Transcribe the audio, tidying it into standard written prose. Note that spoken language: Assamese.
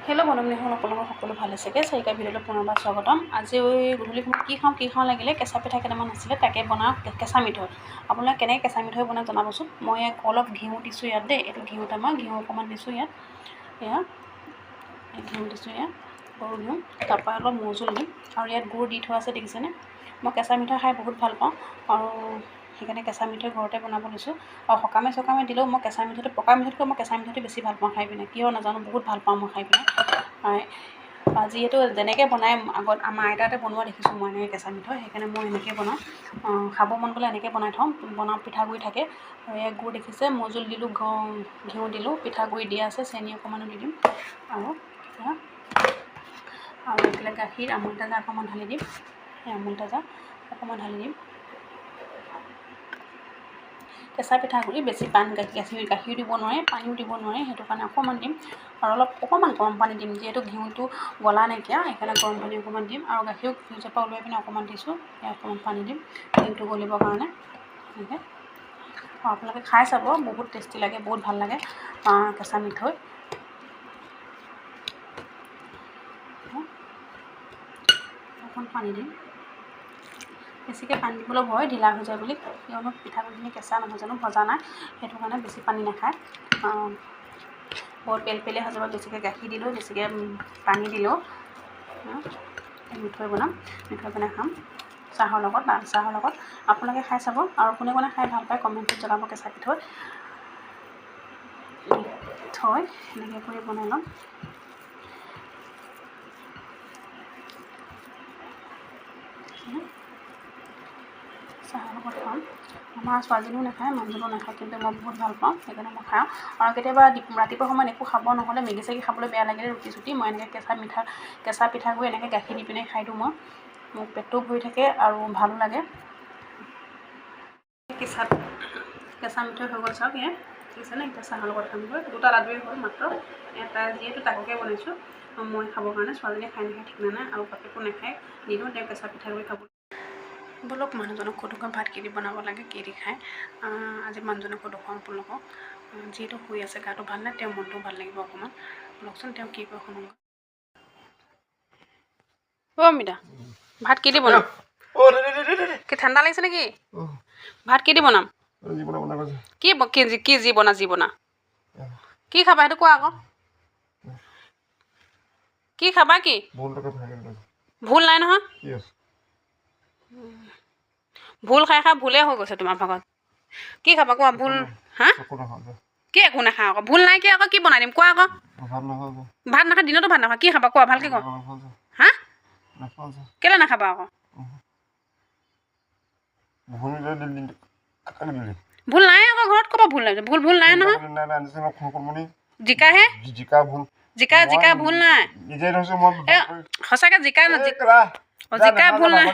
হেল্ল' বন্ধুসকল, আপোনালোকৰ সকলো ভাল হৈছেগৈ। চাৰিকা ভিডিঅ'লৈ পুনৰবাৰ স্বাগতম। আজি গধূলি সময়ত কি খাওঁ লাগিলে, কেঁচা পিঠা কেইটামান আছিলে, তাকে বনাওঁ। কেঁচা মিঠৈ আপোনালোকে কেনেকৈ কেঁচা মিঠৈ বনাই জনাবচোন। মই অলপ ঘিউ দিছোঁ ইয়াত দেই। এইটো ঘিউটা মই ঘিউ অকণমান দিছোঁ ইয়াত। ঘিউ দিছোঁ ইয়াত, সৰু ঘিউ। তাৰপৰা অলপ মৌজোল দিম আৰু ইয়াত গুড় দি থোৱা আছে, দেখিছেনে। মই কেঁচা মিঠৈ খাই বহুত ভাল পাওঁ আৰু সেইকাৰণে কেঁচা মিঠৈ ঘৰতে বনাব লৈছোঁ। আৰু সকামে দিলেও মই কেঁচা মিঠৈটো, পকা মিঠৈতকৈ মই কেঁচা মিঠৈটো বেছি ভাল পাওঁ খাই পিনে। কিয় নাজানো, বহুত ভাল পাওঁ মই খাই পিনে। যিহেতু যেনেকৈ বনাই আগত আমাৰ আইতাহঁতে বনোৱা দেখিছোঁ মই এনেকৈ কেঁচা মিঠৈ, সেইকাৰণে মই এনেকৈ বনাওঁ। খাব মন গ'লে এনেকৈ বনাই থওঁ। পিঠাগুড়ি থাকে আৰু এই গুড় দেখিছে, মৌজোল দিলোঁ, ঘিউ দিলোঁ, পিঠাগুড়ি দিয়া আছে, চেনি অকণমানো দি দিম আৰু এইফালে গাখীৰ, আমুল তাজা অকণমান ঢালি দিম। সেই আমুল তাজা অকণমান ঢালি দিম। কেঁচা পিঠাগুড়ি বেছি গাখীৰ দিব নোৱাৰে, পানীও দিব নোৱাৰে, সেইটো কাৰণে অকণমান দিম আৰু অকণমান গৰম পানী দিম। যিহেতু ঘিউটো গলা নাইকিয়া, সেইকাৰণে গৰম পানী অকণমান দিম আৰু গাখীৰো ফ্ৰিজৰ পৰা ওলাই পিনে অকণমান দিছোঁ। অকণমান পানী দিম ঘিউটো গলিবৰ কাৰণে। এনেকৈ আপোনালোকে খাই চাব, বহুত টেষ্টি লাগে, বহুত ভাল লাগে কেঁচা মিঠৈ। অকণমান পানী দিম, বেছিকৈ পানী দিবলৈ ভয়, ঢিলা হৈ যায় বুলি, কিয়নো পিঠাগুড়িখিনি কেঁচা নহয় জানো, ভজা নাই, সেইটো কাৰণে বেছি পানী নাখায়। বহুত পেলপেলীয়া হৈ যাব, বেছিকৈ গাখীৰ দিলেও, বেছিকৈ পানী দিলেও। মিঠৈ বনাম, মিঠৈ বনাই খাম চাহৰ লগত, লাল চাহৰ লগত। আপোনালোকে খাই চাব আৰু কোনে খাই ভাল পায় কমেণ্টত জনাব। কেঁচা মিঠৈ এনেকৈ কৰি বনাই ল'ম। চাহৰ লগত খাম। আমাৰ ছোৱালীজনীও নাখায়, মানুহজনীও নাখায়, কিন্তু মই বহুত ভাল পাওঁ, সেইকাৰণে মই খাওঁ। আৰু কেতিয়াবা ৰাতিপুৱা সময়ত একো খাব নহ'লে, মেগী চেগি খাবলৈ বেয়া লাগিলে, ৰুটি চুটি, মই এনেকৈ কেঁচা পিঠাগুড়ি এনেকৈ গাখীৰ দি পিনে খাই দিওঁ। মোৰ পেটটোও ভৰি থাকে আৰু ভালো লাগে। কেঁচা মিঠৈ হৈ গ'ল, চাওক ইয়াত দেখিছেনে। এতিয়া চাহৰ লগত খামগৈ। দুটা লাডুৱে হ'ল মাত্ৰ, এটা যিহেতু তাককৈ বনাইছোঁ মই খাবৰ কাৰণে। ছোৱালীজনীয়ে খাই নাখায় ঠিক নাই, আৰু বাপেকো নাখায়, দিলোঁ তেওঁ কেঁচা পিঠাগুড়ি খাব। ব'লক মানুহজনক সুধোঁ ভাত কি দি বনাব লাগে, কি দি খায়। আজি মানুহজনক সুধোঁ আপোনালোকক। যিহেতু শুই আছে, গাটো ভাল নাই, তেওঁৰ মনটোও ভাল লাগিব অকণমান। লওকচোন তেওঁ কি কয় শুনোঁ। অমিতা, ভাত কি দি বনাম? কি ঠাণ্ডা লাগিছে নেকি? ভাত কি দি বনাম? কি যি বনা কি খাবা সেইটো কোৱা আকৌ। কি খাবা? কি ভুল নাই নহয়, ভুল খাই ভুলে হৈ গৈছে তোমাৰ ভাগত। কি খাবা কোৱা? ভুল কি একো নাখাওঁ আকৌ, ভুল নাই কি আকৌ, কি বনাই দিম কোৱা আকৌ। ভাত নাখা, দিনতো ভাত নাখা, কি খাবা কোৱা, ভালকৈ কোৱা। কেলৈ নাখাবা আকৌ? ভুল নাই আকৌ ঘৰত, ক'ৰপৰা ভুল নাই? ভুল নাই নহয়। জিকাহে, জিকা ভুল নাই। সঁচাকৈ জিকা ভুল নাই।